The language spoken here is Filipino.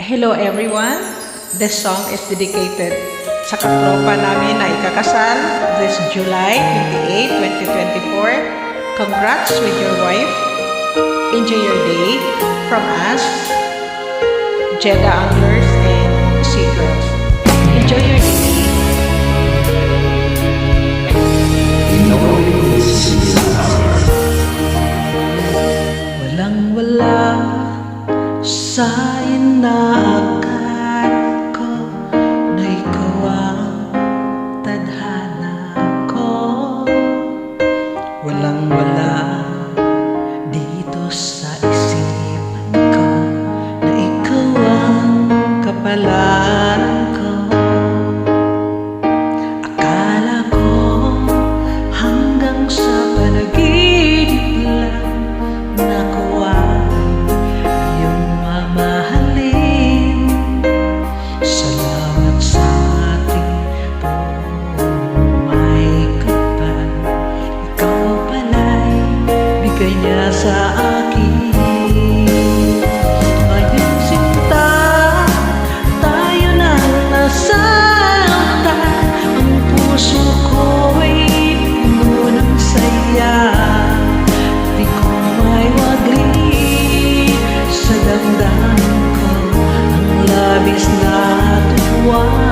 Hello everyone, this song is dedicated sa katropa namin na ikakasal this July 28, 2024. Congrats with your wife. Enjoy your day. From us, Jeddah Anglers and Seagirls. Enjoy your day. Walang-wala sa inaakat ko na ikaw ang tadhana ko. Walang-wala dito sa isipan ko na ikaw ang kapalaran ko. Akala ko hanggang sa panaginip lang nakuha yung mamahalin. Salamat sa ating may kapal. Ikaw pala'y bigay niya sa akin. Ngayon sinta, tayo na nasaktan. Ang puso ko ay puno ng saya. Di ko may wagli sa damdamin ko ang labis na tuwa.